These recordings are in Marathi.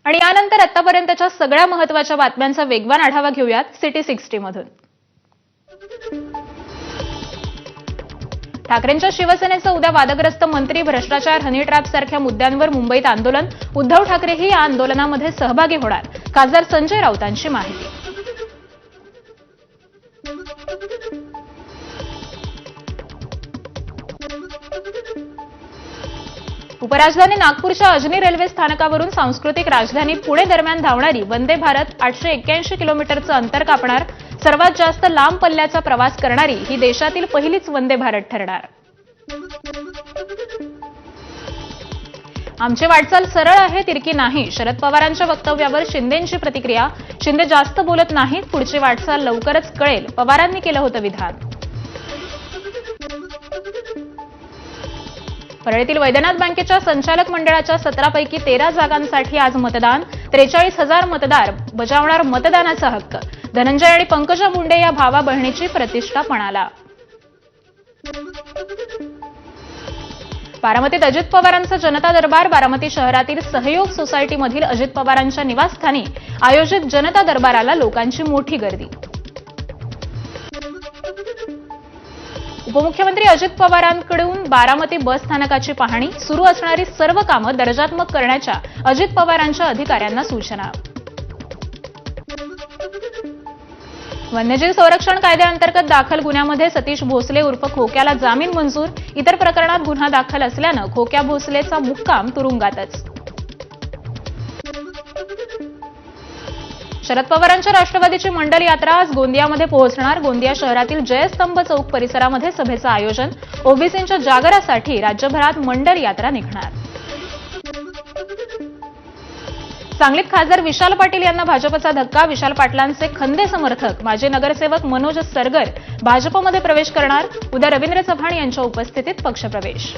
आणि यानंतर आतापर्यंतच्या सगळ्या महत्त्वाच्या बातम्यांचा वेगवान आढावा घेऊयात सिटी 60 मधून। ठाकरेंच्या शिवसेनेचं उद्या वादग्रस्त मंत्री, भ्रष्टाचार, हनी ट्रॅप सारख्या मुद्द्यांवर मुंबईत आंदोलन। उद्धव ठाकरेही या आंदोलनामध्ये सहभागी होणार, खासदार संजय राऊतांची माहिती। उपराजधानी नागपूरच्या अजनी रेल्वे स्थानकावरून सांस्कृतिक राजधानी पुणे दरम्यान धावणारी वंदे भारत 881 किलोमीटरचं अंतर कापणार। सर्वात जास्त लांब पल्ल्याचा प्रवास करणारी ही देशातील पहिलीच वंदे भारत ठरणार। आमची वाटचाल सरळ आहे, तिरकी नाही। शरद पवारांच्या वक्तव्यावर शिंदेंची प्रतिक्रिया। शिंदे जास्त बोलत नाहीत, पुढची वाटचाल लवकरच कळेल, पवारांनी केलं होतं विधान। परळीतील वैद्यनाथ बँकेच्या संचालक मंडळाच्या 17 पैकी 13 जागांसाठी आज मतदान। 43,000 मतदार बजावणार मतदानाचा हक्क। धनंजय आणि पंकजा मुंडे या भावा बहिणीची प्रतिष्ठा पणाला। बारामतीत अजित पवारांचा जनता दरबार। बारामती शहरातील सहयोग सोसायटीमधील अजित पवारांच्या निवासस्थानी आयोजित जनता दरबाराला लोकांची मोठी गर्दी। उपमुख्यमंत्री अजित पवारांकडून बारामती बस स्थानकाची पाहणी। सुरू असणारी सर्व कामं दर्जात्मक करण्याच्या अजित पवारांच्या अधिकाऱ्यांना सूचना। वन्यजीव संरक्षण कायद्याअंतर्गत दाखल गुन्ह्यामध्ये सतीश भोसले उर्फ खोक्याला जामीन मंजूर। इतर प्रकरणात गुन्हा दाखल असल्यानं खोक्या भोसलेचा मुक्काम तुरुंगातच। शरद पवारांच्या राष्ट्रवादीची मंडल यात्रा आज गोंदियामध्ये पोहोचणार। गोंदिया शहरातील जयस्तंभ चौक परिसरामध्ये सभेचं आयोजन। ओबीसींच्या जागरासाठी राज्यभरात मंडल यात्रा निघणार। सांगलीत खासदार विशाल पाटील यांना भाजपचा धक्का। विशाल पाटलांचे खंदे समर्थक माजी नगरसेवक मनोज सरगर भाजपमध्ये प्रवेश करणार। उद्या रवींद्र चव्हाण यांच्या उपस्थितीत पक्षप्रवेश।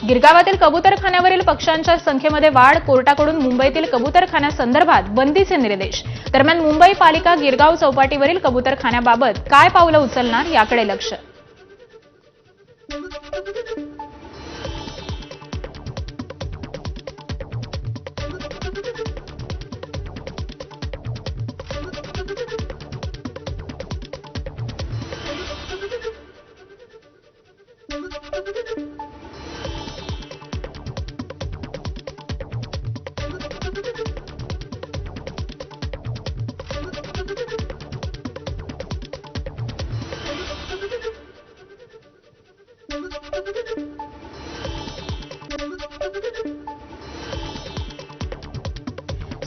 गिरगावातील कबूतरखान्यावरील पक्ष्यांच्या संख्येमध्ये वाढ। कोर्टाकडून मुंबईतील कबूतरखान्यासंदर्भात बंदीचे निर्देश। दरम्यान मुंबई पालिका गिरगाव चौपाटीवरील कबूतरखान्याबाबत काय पावलं उचलणार याकडे लक्ष।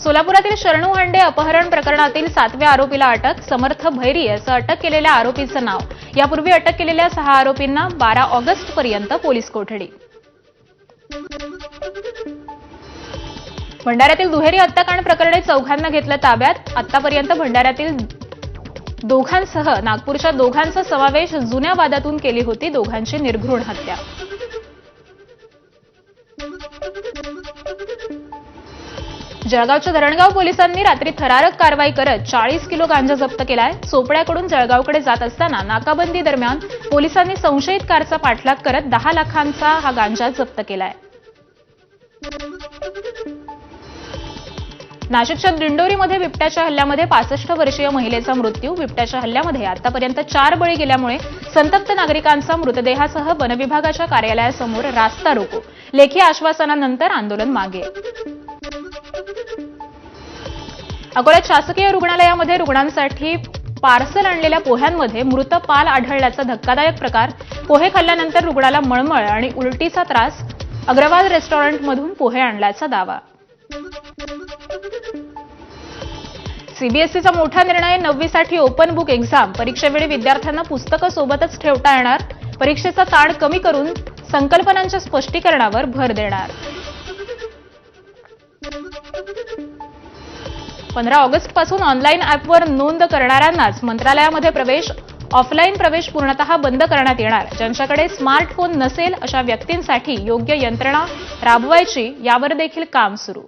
सोलापुरातील शरणू हांडे अपहरण प्रकरणातील 7व्या आरोपीला अटक। समर्थ भैरी असं अटक केलेल्या आरोपीचं नाव। यापूर्वी अटक केलेल्या 6 आरोपींना 12 ऑगस्टपर्यंत पोलीस कोठडी। भंडाऱ्यातील दुहेरी हत्याकांड प्रकरणी 4घांना घेतलं ताब्यात। आतापर्यंत भंडाऱ्यातील 2घांसह नागपूरच्या 2घांचा समावेश। जुन्या वादातून केली होती दोघांची निर्घृण हत्या। जळगावच्या धरणगाव पोलिसांनी रात्री थरारक कारवाई करत 40 किलो गांजा जप्त केलाय। चोपड्याकडून जळगावकडे जात असताना नाकाबंदी दरम्यान पोलिसांनी संशयित कारचा पाठलाग करत 10 लाखांचा हा गांजा जप्त केलाय। नाशिकच्या दिंडोरीमध्ये बिबट्याच्या हल्ल्यामध्ये 65 वर्षीय महिलेचा मृत्यू। बिबट्याच्या हल्ल्यामध्ये आतापर्यंत 4 बळी गेल्यामुळे संतप्त नागरिकांचा मृतदेहासह वनविभागाच्या कार्यालयासमोर रास्ता रोको। लेखी आश्वासनानंतर आंदोलन मागे। अकोल्यात शासकीय रुग्णालयामध्ये रुग्णांसाठी पार्सल आणलेल्या पोह्यांमध्ये मृत पाल आढळल्याचा धक्कादायक प्रकार। पोहे खाल्ल्यानंतर रुग्णाला मळमळ आणि उलटीचा त्रास। अग्रवाल रेस्टॉरंटमधून पोहे आणल्याचा दावा। सीबीएसईचा मोठा निर्णय। 9वीसाठी ओपन बुक एक्झाम। परीक्षेवेळी विद्यार्थ्यांना पुस्तकं सोबतच ठेवता येणार। परीक्षेचा ताण कमी करून संकल्पनांच्या स्पष्टीकरणावर भर देणार। 15 ऑगस्टपासून ऑनलाईन ॲपवर नोंद करणाऱ्यांनाच मंत्रालयामध्ये प्रवेश। ऑफलाईन प्रवेश पूर्णतः बंद करण्यात येणार। ज्यांच्याकडे स्मार्टफोन नसेल अशा व्यक्तींसाठी योग्य यंत्रणा राबवायची, यावर देखील काम सुरू।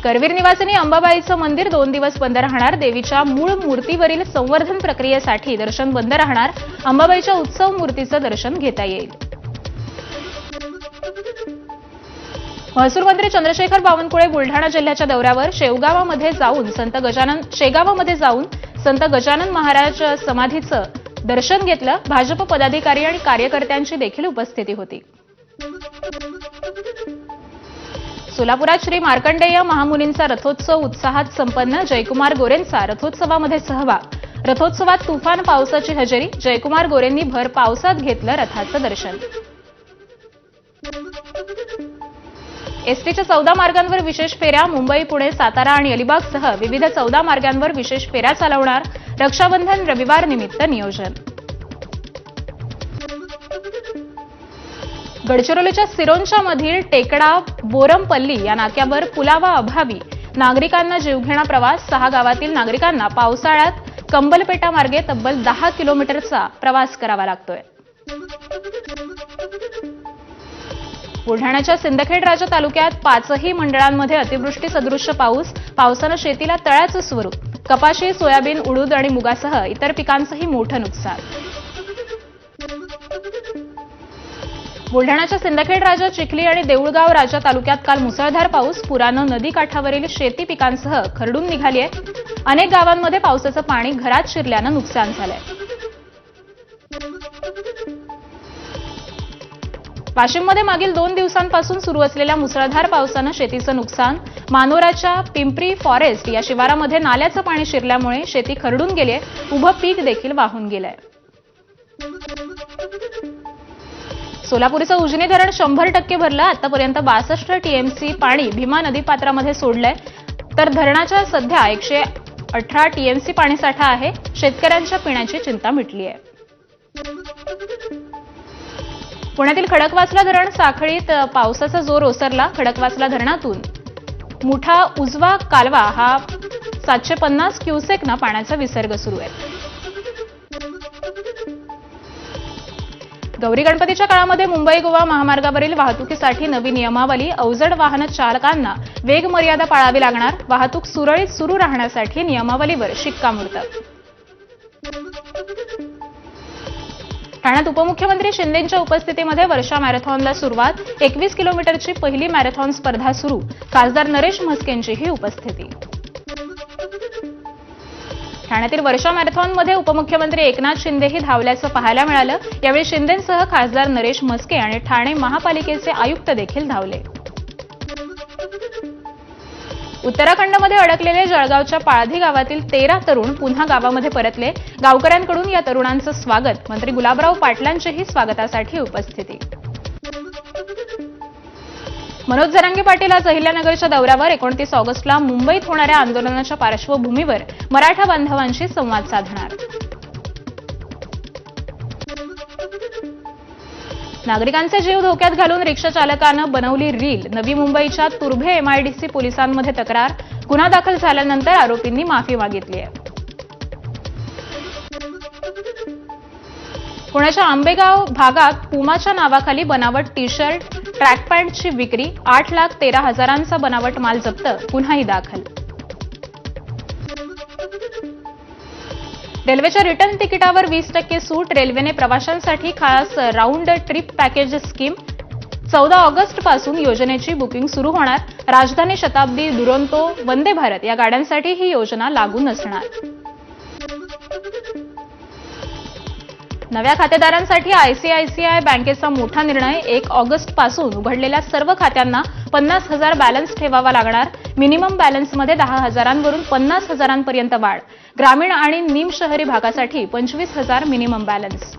करवीर निवासिनी अंबाबाईचं मंदिर 2 दिवस बंद राहणार। देवीच्या मूळ मूर्तीवरील संवर्धन प्रक्रियेसाठी दर्शन बंद राहणार। अंबाबाईच्या उत्सव मूर्तीचं दर्शन घेता येईल। महसूल मंत्री चंद्रशेखर बावनकुळे बुलढाणा जिल्ह्याच्या दौऱ्यावर शेगावामध्ये जाऊन संत गजानन महाराज समाधीचं दर्शन घेतलं. भाजप पदाधिकारी आणि कार्यकर्त्यांची देखील उपस्थिती होती. सोलापुरात श्री मार्कंडेय महामुनींचा रथोत्सव उत्साहात संपन्न. जयकुमार गोरेंचा रथोत्सवामध्ये सहभाग. रथोत्सवात तुफान पावसाची हजेरी. जयकुमार गोरेंनी भर पावसात घेतलं रथाचं दर्शन. एसटीच्या 14 मार्गांवर विशेष फेऱ्या. मुंबई, पुणे, सातारा आणि अलिबागसह विविध 14 मार्गांवर विशेष फेऱ्या चालवणार. रक्षाबंधन रविवार निमित्त नियोजन. गडचिरोलीच्या सिरोंचा मधील टेकडा बोरमपल्ली या नाक्यावर पुलावा अभावी नागरिकांना जीवघेणा प्रवास. 6 गावातील नागरिकांना पावसाळ्यात कंबलपेटा मार्गे तब्बल 10 किलोमीटरचा प्रवास करावा लागतोय. बुलढाण्याच्या सिंदखेड राजा तालुक्यात 5ही मंडळांमध्ये अतिवृष्टी सदृश्य पाऊस. पावसानं शेतीला तळ्याचं स्वरूप. कपाशी, सोयाबीन, उडीद आणि मुगासह इतर पिकांचंही मोठं नुकसान. बुलढाण्याच्या सिंदखेड राजा, चिखली आणि देऊळगाव राजा तालुक्यात काल मुसळधार पाऊस. पुरानं नदी काठावरील शेती पिकांसह खरडून निघाली आहे. अनेक गावांमध्ये पावसाचं पाणी घरात शिरल्यानं नुकसान झालंय. वाशिममध्ये मागील 2 दिवसांपासून सुरू असलेल्या मुसळधार पावसानं शेतीचं नुकसान. मानोराच्या पिंपरी फॉरेस्ट या शिवारामध्ये नाल्याचं पाणी शिरल्यामुळे शेती खरडून गेली आहे. उभं पीक देखील वाहून गेलंय. सोलापूरचं उजनी धरण 100% भरलं. आतापर्यंत 62 टीएमसी पाणी भीमा नदीपात्रामध्ये सोडलंय. तर धरणाच्या सध्या 118 टीएमसी पाणीसाठा आहे. शेतकऱ्यांच्या पिण्याची चिंता मिटली आहे. पुण्यातील खडकवासला धरण साखळीत पावसाचा जोर ओसरला. खडकवासला धरणातून मुठा उजवा कालवा हा 750 क्युसेकनं पाण्याचा विसर्ग सुरू आहे. गौरी गणपतीच्या काळामध्ये मुंबई गोवा महामार्गावरील वाहतुकीसाठी नवी नियमावली. अवजड वाहन चालकांना वेग मर्यादा पाळावी लागणार. वाहतूक सुरळीत सुरू राहण्यासाठी नियमावलीवर शिक्कामोर्तब. ठाण्यात उपमुख्यमंत्री शिंदेंच्या उपस्थितीमध्ये वर्षा मॅरेथॉनला सुरुवात. 21 किलोमीटरची पहिली मॅरेथॉन स्पर्धा सुरू. खासदार नरेश म्हस्केंचीही उपस्थिती. ठाण्यातील वर्षा मॅरेथॉनमध्ये उपमुख्यमंत्री एकनाथ शिंदेही धावल्याचं पाहायला मिळालं. यावेळी शिंदेंसह खासदार नरेश म्हस्के आणि ठाणे महापालिकेचे आयुक्त देखील धावले. उत्तराखंडमध्ये अडकलेले जळगावच्या पाळधी गावातील 13 तरुण पुन्हा गावामध्ये परतले. गावकऱ्यांकडून या तरुणांचं स्वागत. मंत्री गुलाबराव पाटलांचीही स्वागतासाठी उपस्थिती. मनोज जरांगे पाटील आज अहिल्यानगरच्या दौऱ्यावर. 29 ऑगस्टला मुंबईत होणाऱ्या आंदोलनाच्या पार्श्वभूमीवर मराठा बांधवांशी संवाद साधणार. नागरिकांचे जीव धोक्यात घालून रिक्षा चालकानं बनवली रील. नवी मुंबईच्या तुर्भे एमआयडीसी पोलिसांमध्ये तक्रार. गुन्हा दाखल झाल्यानंतर आरोपींनी माफी मागितली आहे. पुण्याच्या आंबेगाव भागात पुमाच्या नावाखाली बनावट टी-शर्ट, ट्रॅक पॅन्टची विक्री. 8,13,000चा बनावट माल जप्त. गुन्हाही दाखल. रेल्वेच्या रिटर्न तिकिटावर 20% सूट. रेल्वेने प्रवाशांसाठी खास राऊंड ट्रिप पॅकेज स्कीम. 14 ऑगस्टपासून योजनेची बुकिंग सुरू होणार. राजधानी, शताब्दी, दुरंतो, वंदे भारत या गाड्यांसाठी ही योजना लागू नसणार. नव्या खातेदारांसाठी आयसीआयसीआय बँकेचा मोठा निर्णय. 1 ऑगस्टपासून उघडलेल्या सर्व खात्यांना 50,000 बॅलन्स ठेवावा लागणार. मिनिमम बॅलन्समध्ये 10,000वरून 50,000पर्यंत वाढ. ग्रामीण आणि निम शहरी भागासाठी 25,000 मिनिमम बॅलन्स.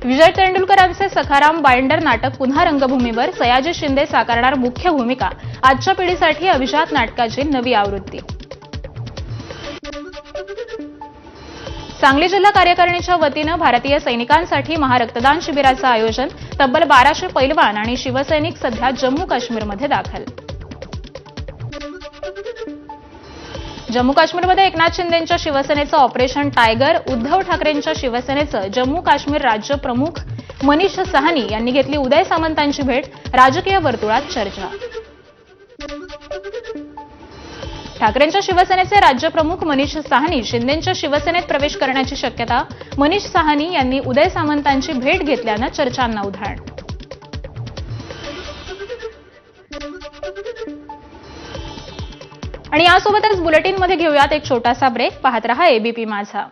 विजय तेंडुलकरांचे सखाराम बाइंडर नाटक पुन्हा रंगभूमीवर. सयाजी शिंदे साकारणार मुख्य भूमिका. आजच्या पिढीसाठी अभिजात नाटकाची नवी आवृत्ती. सांगली जिल्हा कार्यकारिणीच्या वतीनं भारतीय सैनिकांसाठी महारक्तदान शिबिराचं आयोजन. तब्बल 1200 पैलवान आणि शिवसैनिक सध्या जम्मू काश्मीरमध्ये दाखल. जम्मू काश्मीरमध्ये एकनाथ शिंदेंच्या शिवसेनेचं ऑपरेशन टायगर. उद्धव ठाकरेंच्या शिवसेनेचं जम्मू काश्मीर राज्य प्रमुख मनीष साहनी यांनी घेतली उदय सामंतांची भेट. राजकीय वर्तुळात चर्चा. ठाकरेंच्या शिवसेनेचे राज्यप्रमुख मनीष साहनी शिंदेंच्या शिवसेनेत प्रवेश करण्याची शक्यता. मनीष साहनी यांनी उदय सामंतांची भेट घेतल्यानं चर्चांना उधाण. आणि यासोबतच बुलेटिनमध्ये घेऊयात एक छोटासा ब्रेक. पाहत रहा एबीपी माझा.